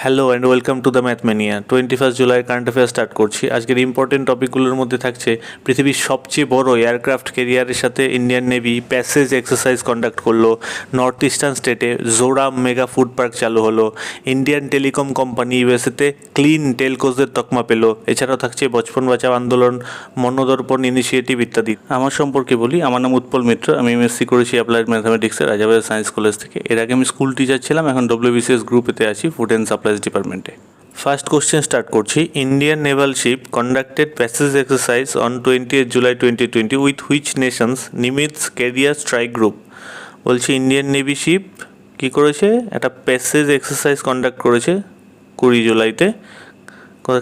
Hello and welcome to the Mathmania. 21 July current affair start করছি। আজকের important টপিকগুলোর মধ্যে থাকছে পৃথিবীর সবচেয়ে বড় এয়ারক্রাফট ক্যারিয়ারের সাথে Indian navy passage exercise conduct করলো, নর্থ ইস্টার্ন স্টেটে জোরাম মেগা ফুড পার্ক চালু হলো, ইন্ডিয়ান টেলিকম কোম্পানি ইউএসএতে ক্লিন টেলকোজের তকমা পেল, এছাড়াও থাকছে বচপন বাঁচাও আন্দোলন, মন্নদর্পণ ইনিশিয়েটিভ ইত্যাদি। আমার সম্পর্কে বলি, আমার নাম উৎপল মিত্র। আমি এমএসসি করেছি অ্যাপ্লাইড ম্যাথামেটিক্সের রাজাবাজার সায়েন্স কলেজ থেকে। এর আগে আমি স্কুল টিচার ছিলাম, এখন ডব্লিউবিসিএস গ্রুপেতে আছি, ফুড অ্যান্ড সাপ্লাইজ ডিপার্টমেন্টে। ফার্স্ট কোশ্চেন স্টার্ট করছি। Indian naval ship conducted passage exercise on 20 July 2020 with which nations Nimitz carrier strike group. বলছি ইন্ডিয়ান নেভি শিপ কী করেছে, একটা প্যাসেজ এক্সারসাইজ কন্ডাক্ট করেছে 20 জুলাইতে।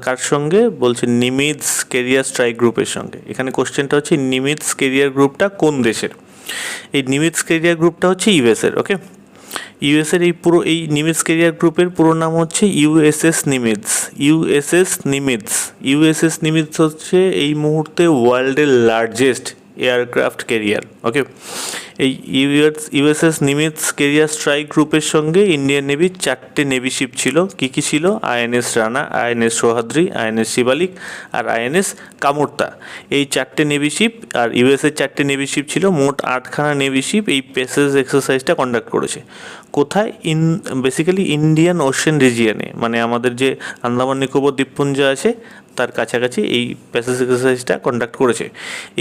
কার সঙ্গে? বলছে নিমিটস ক্যারিয়ার স্ট্রাইক গ্রুপের সঙ্গে। এখানে কোশ্চেনটা হচ্ছে নিমিটস ক্যারিয়ার গ্রুপটা কোন দেশের। এই নিমিটস ক্যারিয়ার গ্রুপটা হচ্ছে ইউএসের। ওকে, ইউএসের এই নিমিটস ক্যারিয়ার গ্রুপের পুরো নাম হচ্ছে ইউএসএস নিমিটস। ইউএসএস নিমিটস হচ্ছে এই মুহূর্তে ওয়ার্ল্ডের লার্জেস্ট এয়ারক্রাফট ক্যারিয়ার। ওকে, এই ইউএসএস নিমিটস ক্যারিয়ার স্ট্রাইক গ্রুপের সঙ্গে ইন্ডিয়ান নেভির 4টে নেভি শিপ ছিল। কী কী ছিল? INS Rana, INS Sahyadri, INS Shivalik আর আইএনএস কামুর্তা। এই 4টে নেভি শিপ আর ইউএসের 4টে নেভি শিপ ছিল। মোট 8খানা নেভি শিপ এই প্যাসেজ এক্সারসাইজটা কন্ডাক্ট করেছে। কোথায়? বেসিক্যালি ইন্ডিয়ান ওশেন রিজিয়নে, মানে আমাদের যে আন্দামান নিকোবর দ্বীপপুঞ্জ আছে তার কাছাকাছি এই প্যাসেজ এক্সারসাইজটা কন্ডাক্ট করেছে।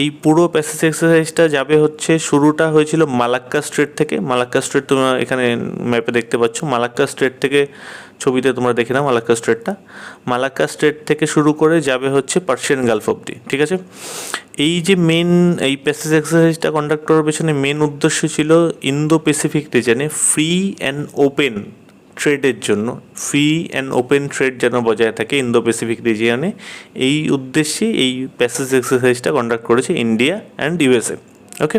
এই পুরো প্যাসেজ এক্সারসাইজটা যাবে হচ্ছে, শুরুটা হয়েছিল মালাক্কা স্ট্রেট থেকে। মালাক্কা স্ট্রেট তোমরা এখানে ম্যাপে দেখতে পাচ্ছ। মালাক্কা স্ট্রেট থেকে, ছবিতে তোমরা দেখে নাও মালাক্কা স্ট্রেটটা। মালাক্কা স্ট্রেট থেকে শুরু করে যাবে হচ্ছে পার্সিয়ান গালফ অব্দি। ঠিক আছে, এই যে এই প্যাসেজ এক্সারসাইজটা কন্ডাক্ট করার পেছনে মেন উদ্দেশ্য ছিল ইন্দো প্যাসিফিক রিজনে ফ্রি অ্যান্ড ওপেন ট্রেডের জন্য, ফ্রি অ্যান্ড ওপেন ট্রেড যেন বজায় থাকে ইন্দো প্যাসিফিক রিজিয়নে। এই উদ্দেশ্যে এই প্যাসেজ এক্সারসাইজটা কন্ডাক্ট করেছে ইন্ডিয়া অ্যান্ড ইউএসএ। ওকে,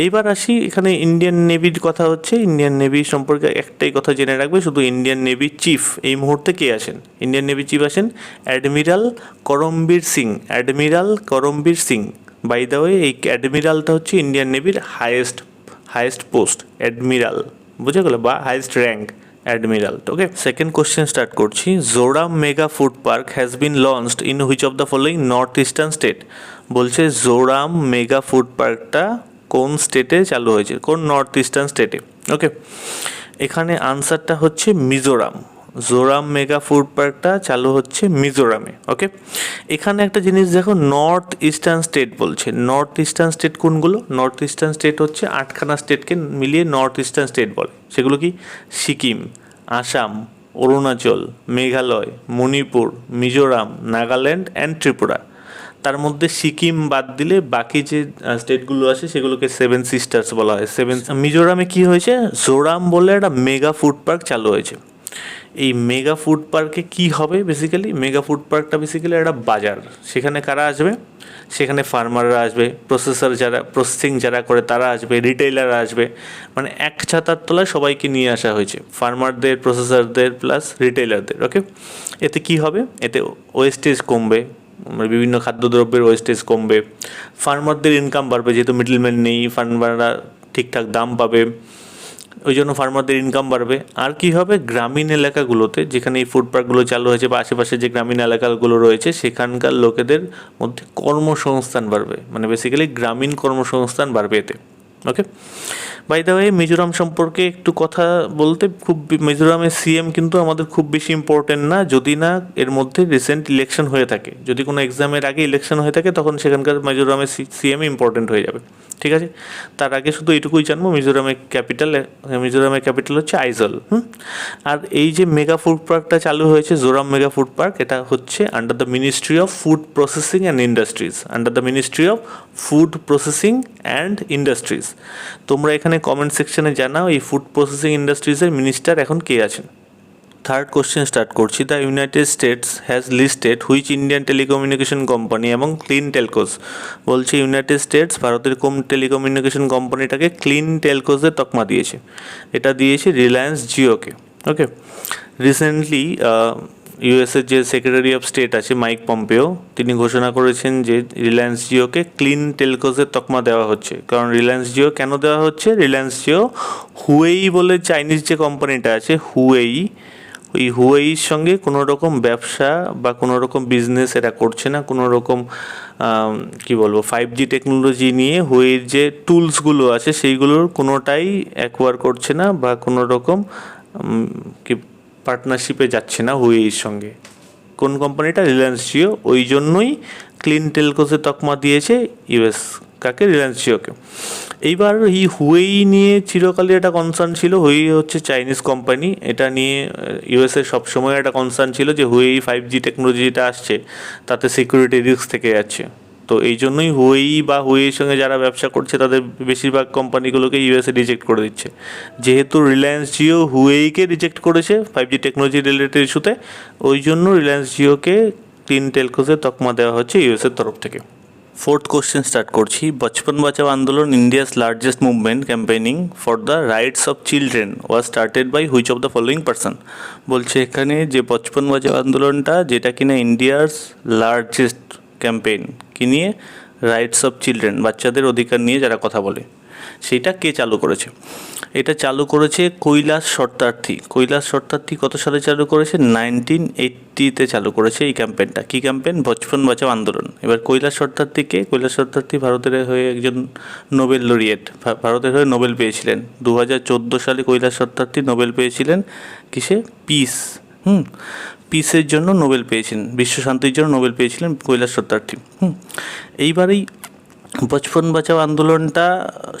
এইবার আসি এখানে ইন্ডিয়ান নেভির কথা হচ্ছে। ইন্ডিয়ান নেভি সম্পর্কে একটাই কথা জেনে রাখবে, শুধু ইন্ডিয়ান নেভি চিফ এই মুহূর্তে কে আছেন? ইন্ডিয়ান নেভি চিফ আছেন admiral Karambir Singh. Admiral Karambir Singh. By the way, এই অ্যাডমিরালটা হচ্ছে ইন্ডিয়ান নেভির হায়েস্ট পোস্ট, অ্যাডমিরাল, বুঝে গেল, বা highest rank admiral. Okay, second question start করছি। Zoram mega food park has been launched in which of the following north eastern state. বলছে জোরাম মেগা ফুড পার্কটা কোন স্টেটে চালু হয়েছে, কোন নর্থ ইস্টার্ন স্টেটে। ওকে, এখানে আনসারটা হচ্ছে মিজোরাম। জোরাম মেগা ফুড পার্কটা চালু হচ্ছে মিজোরামে। ওকে, এখানে একটা জিনিস দেখো, নর্থ ইস্টার্ন স্টেট বলছে। নর্থ ইস্টার্ন স্টেট কোনগুলো? নর্থ ইস্টার্ন স্টেট হচ্ছে 8খানা স্টেটকে মিলিয়ে নর্থ ইস্টার্ন স্টেট বলে। সেগুলো কি? সিকিম, আসাম, অরুণাচল, মেঘালয়, মণিপুর, মিজোরাম, নাগাল্যান্ড অ্যান্ড ত্রিপুরা। তার মধ্যে সিকিম বাদ দিলে বাকি যে স্টেটগুলো আছে সেগুলোকে 7 সিস্টার্স বলা হয়। মিজোরামে কি হয়েছে? জোরাম বলে একটা মেগা ফুড পার্ক চালু হয়েছে। এই মেগা ফুড পার্কে কী হবে? বেসিক্যালি মেগা ফুড পার্কটা বেসিক্যালি একটা বাজার। সেখানে কারা আসবে? সেখানে ফার্মাররা আসবে, প্রসেসিং যারা করে তারা আসবে, রিটেইলাররা আসবে। মানে এক ছাতার তলায় সবাইকে নিয়ে আসা হয়েছে, ফার্মারদের, প্রসেসরদের প্লাস রিটেইলারদের। ওকে, এতে কি হবে? এতে ওয়েস্টেজ কমবে, বিভিন্ন খাদ্যদ্রব্যের ওয়েস্টেজ কমবে, ফার্মারদের ইনকাম বাড়বে, যেহেতু মিডলম্যান নেই, ফার্মাররা ঠিকঠাক দাম পাবে, ওই জন্য ফার্মারদের ইনকাম বাড়বে। আর কি হবে? গ্রামীণ এলাকাগুলোতে যেখানে এই ফুড পার্কগুলো চালু হয়েছে বা আশেপাশে যে গ্রামীণ এলাকাগুলো রয়েছে সেখানকার লোকেদের মধ্যে কর্মসংস্থান বাড়বে, মানে বেসিক্যালি গ্রামীণ কর্মসংস্থান বাড়বে এতে। ওকে, বাই দ্য ওয়ে, মিজোরাম সম্পর্কে একটু কথা বলতে, মিজোরামের সিএম কিন্তু আমাদের খুব বেশি ইম্পর্টেন্ট না, যদি না এর মধ্যে রিসেন্ট ইলেকশন হয়ে থাকে। যদি কোনো এক্সামের আগে ইলেকশন হয়ে থাকে তখন সেখানকার মিজোরামের সিএম ইম্পর্টেন্ট হয়ে যাবে। ঠিক আছে, তার আগে শুধু এইটুকুই জানবো, মিজোরামের ক্যাপিটাল হচ্ছে আইজল। আর এই যে মেগা ফুড পার্কটা চালু হয়েছে, জোরাম মেগা ফুড পার্ক, এটা হচ্ছে under the ministry of food processing and industries. তোমরা এখানে কমেন্ট সেকশনে জানাও এই ফুড প্রসেসিং ইন্ডাস্ট্রিজের মিনিস্টার এখন কে আছেন। থার্ড কোশ্চেন স্টার্ট করছি। The United states has listed which Indian telecommunication company এবং ক্লিন টেলকোজ। বলছে ইউনাইটেড স্টেটস ভারতের কোন টেলিকমিউনিকেশন কোম্পানিটাকে ক্লিন টেলকোজের তকমা দিয়েছে। এটা দিয়েছে রিলায়েন্স জিওকে। ওকে, রিসেন্টলি ইউএসের যে সেক্রেটারি অফ স্টেট আছে মাইক পম্পেও, তিনি ঘোষণা করেছেন যে রিলায়েন্স জিওকে ক্লিন টেলকোজের তকমা দেওয়া হচ্ছে। কারণ রিলায়েন্স জিও কেন দেওয়া হচ্ছে? রিলায়েন্স জিও হুয়েই বলে চাইনিজ যে কোম্পানিটা আছে, হুয়েই ওই হুয়েইর সঙ্গে কোনো রকম ব্যবসা বা কোনো রকম বিজনেস এরা করছে না, কোনো রকম কি বলবো 5G টেকনোলজি নিয়ে হুয়েইর যে টুলসগুলো আছে সেইগুলোর কোনোটাই অ্যাকোয়ার করছে না বা কোনো রকম কি পার্টনারশিপে যাচ্ছে না হুয়েইর সঙ্গে। কোন কোম্পানিটা? রিলায়েন্স জিও। ওই জন্যই ক্লিন টেলকোসে তকমা দিয়েছে ইউএস কাকে? রিলায়েন্স জিওকে। এইবার এই হুয়েই নিয়ে চিরকালই একটা কনসার্ন ছিল। হুয়েই হচ্ছে চাইনিজ কোম্পানি, এটা নিয়ে ইউএসের সবসময় একটা কনসার্ন ছিল যে হুয়েই 5G টেকনোলজিটা আসছে তাতে সিকিউরিটি রিস্ক থেকে যাচ্ছে। তো এই জন্যই হুয়েই বা হুয়েইয়ের সঙ্গে যারা ব্যবসা করছে তাদের বেশিরভাগ কোম্পানিগুলোকে ইউএসএ রিজেক্ট করে দিচ্ছে। যেহেতু রিলায়েন্স জিও হুয়েইকে রিজেক্ট করেছে 5G টেকনোলজি রিলেটেড ইস্যুতে, ওই জন্য রিলায়েন্স জিওকে ক্লিন টেলকোসে তকমা দেওয়া হচ্ছে ইউএসের তরফ থেকে। फोर्थ क्वेश्चन स्टार्ट করছি। Bachpan Bachao Andolan India's largest movement campaigning for the rights of children was started by which of the following person. বলছে এখানে যে বচপন বাঁচাও আন্দোলনটা, যেটা কিনা ইন্ডিয়ার লার্জেস্ট ক্যাম্পেইন, কি নিয়ে? রাইটস অফ চিলড্রেন, বাচ্চাদের অধিকার নিয়ে যারা কথা বলে, সেইটা কে চালু করেছে? এটা চালু করেছে কৈলাস সত্যার্থী। কৈলাস সত্যার্থী কত সালে চালু করেছে? 1980-তে চালু করেছে এই ক্যাম্পেইনটা। কী ক্যাম্পেইন? বচপন বাঁচাও আন্দোলন। এবার কৈলাস সত্যার্থী কে? কৈলাস সত্যার্থী ভারতের হয়ে একজন নোবেল লরিয়েট, ভারতের হয়ে নোবেল পেয়েছিলেন। 2014 সালে কৈলাস সত্যার্থী নোবেল পেয়েছিলেন কিসে? পিস। পিসের জন্য নোবেল পেয়েছিলেন, বিশ্ব শান্তির জন্য নোবেল পেয়েছিলেন কৈলাস সত্যার্থী। এইবার এই বচপন বাঁচাও আন্দোলনটা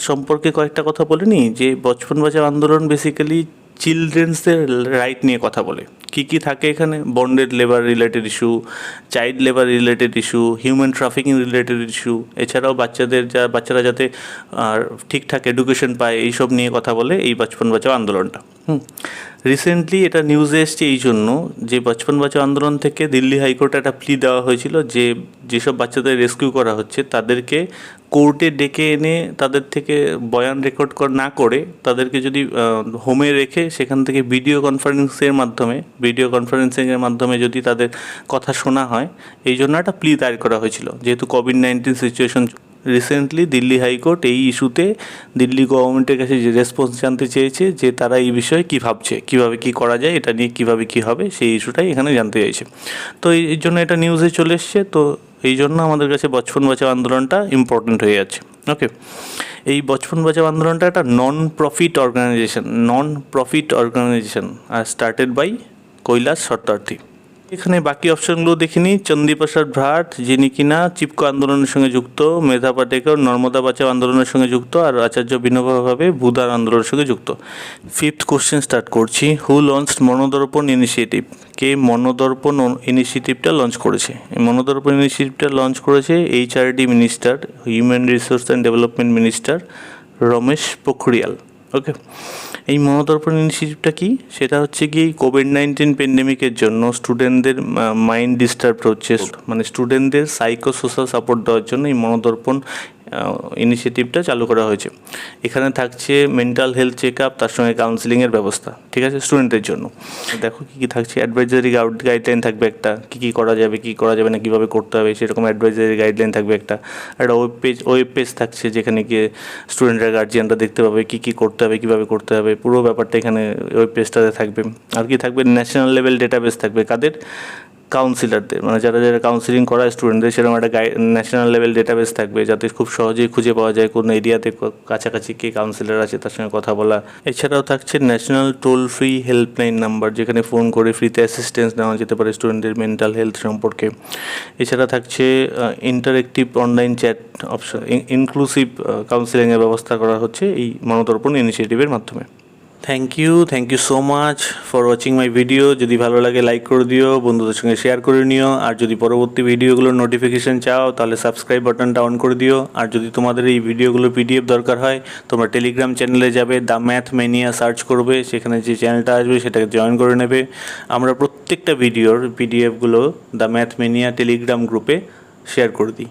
সম্পর্কে কয়েকটা কথা বলে নিই। যে বচপন বাঁচাও আন্দোলন বেসিক্যালি চিলড্রেন্সদের রাইট নিয়ে কথা বলে। কী কী থাকে এখানে? Bonded labour related issue, child labour related issue, human trafficking related issue, এছাড়াও বাচ্চারা যাতে ঠিকঠাক এডুকেশন পায়, এইসব নিয়ে কথা বলে এই বচপন বাঁচাও আন্দোলনটা। রিসেন্টলি এটা নিউজে এসছে এই জন্য যে বচপন বাঁচাও আন্দোলন থেকে দিল্লি হাইকোর্টে একটা প্লি দেওয়া হয়েছিল যে যেসব বাচ্চাদের রেস্কিউ করা হচ্ছে তাদেরকে কোর্টে ডেকে এনে তাদের থেকে বয়ান রেকর্ড না করে তাদেরকে যদি হোমে রেখে সেখান থেকে ভিডিও কনফারেন্সিংয়ের মাধ্যমে যদি তাদের কথা শোনা হয়, এই জন্য একটা প্লি দায়ের করা হয়েছিল। যেহেতু COVID-19 situation recently Delhi high court এই ইস্যুতে দিল্লি গভর্নমেন্টের কাছে যে রেসপন্স জানতে চেয়েছে যে তারা এই বিষয়ে কী ভাবছে, কীভাবে কী করা যায়, এটা নিয়ে কীভাবে কী হবে, সেই ইস্যুটাই এখানে জানতে চাইছে। তো এই জন্য এটা নিউজে চলে এসছে। তো এই জন্য আমাদের কাছে বচপন বাঁচাও আন্দোলনটা ইম্পর্টেন্ট হয়ে যাচ্ছে। ওকে, এই বচপন বাঁচাও আন্দোলনটা একটা নন প্রফিট অর্গানাইজেশন আর স্টার্টেড বাই কৈলাস সত্যার্থী। এখানে বাকি অপশনগুলো দেখিনি। চন্দ্রপ্রসাদ ভাট, যিনি কিনা চিপকো আন্দোলনের সঙ্গে যুক্ত, মেধা পাটেকর নর্মদা বাঁচাও আন্দোলনের সঙ্গে যুক্ত, আর আচার্য বিনোবা ভাবে ভূদান আন্দোলনের সঙ্গে যুক্ত। ফিফথ কোশ্চেন স্টার্ট করছি। Who launched Manodarpan initiative? কে মনোদর্পণ ইনিশিয়েটিভটা লঞ্চ করেছে? এই মনোদর্পণ ইনিশিয়েটিভটা লঞ্চ করেছে HRD minister, human resource and development minister Ramesh Pokhriyal. Okay, এই মনোদর্পণ ইনিশিয়েটিভটা কি? সেটা হচ্ছে কি কোভিড-19 প্যান্ডেমিকের জন্য স্টুডেন্টদের মাইন্ড ডিস্টার্ব হচ্ছে, মানে স্টুডেন্টদের সাইকোসোশ্যাল সাপোর্ট দেওয়ার জন্য এই মনোদর্পণ ইনিশিয়েটিভটা চালু করা হয়েছে। এখানে থাকছে মেন্টাল হেলথ চেক আপ, তার সঙ্গে কাউন্সিলিংয়ের ব্যবস্থা, ঠিক আছে, স্টুডেন্টের জন্য। দেখো কী কী থাকছে। অ্যাডভাইজারি গাইডলাইন থাকবে একটা, কী করা যাবে কী করা যাবে না, কীভাবে করতে হবে সেরকম অ্যাডভাইজারি গাইডলাইন থাকবে একটা ওয়েব পেজ থাকছে যেখানে গিয়ে স্টুডেন্টরা গার্জিয়ানরা দেখতে পাবে কী করতে হবে, কীভাবে করতে হবে, পুরো ব্যাপারটা এখানে ওয়েব পেজটাতে থাকবে। আর কি থাকবে? ন্যাশনাল লেভেল ডেটাবেস থাকবে। কাদের? কাউন্সিলারদের, মানে যারা কাউন্সিলিং করায় স্টুডেন্টদের, সেরকম একটা ন্যাশনাল লেভেল ডেটাবেস থাকবে যাতে খুব সহজেই খুঁজে পাওয়া যায় কোন এরিয়াতে কাছাকাছি কে কাউন্সিলার আছে, তার সঙ্গে কথা বলা। এছাড়াও থাকছে national toll free helpline number, যেখানে ফোন করে ফ্রিতে অ্যাসিস্ট্যান্স নেওয়া যেতে পারে স্টুডেন্টের মেন্টাল হেলথ সম্পর্কে। এছাড়া থাকছে interactive online chat option, inclusive কাউন্সিলিংয়ের ব্যবস্থা করা হচ্ছে এই মনোদর্পণ ইনিশিয়েটিভের মাধ্যমে। Thank you so much for watching my video. যদি ভালো লাগে লাইক করে দিও, বন্ধুদের সঙ্গে শেয়ার করে নিও। আর যদি পরবর্তী ভিডিওগুলোর নোটিফিকেশান চাও তাহলে সাবস্ক্রাইব বাটনটা অন করে দিও। আর যদি তোমাদের এই ভিডিওগুলোর PDF দরকার হয়, তোমরা টেলিগ্রাম চ্যানেলে যাবে, দ্য ম্যাথ ম্যানিয়া সার্চ করবে, সেখানে যে চ্যানেলটা আসবে সেটাকে জয়েন করে নেবে। আমরা প্রত্যেকটা ভিডিওর PDFগুলো দ্য ম্যাথ ম্যানিয়া টেলিগ্রাম গ্রুপে শেয়ার করে দিই।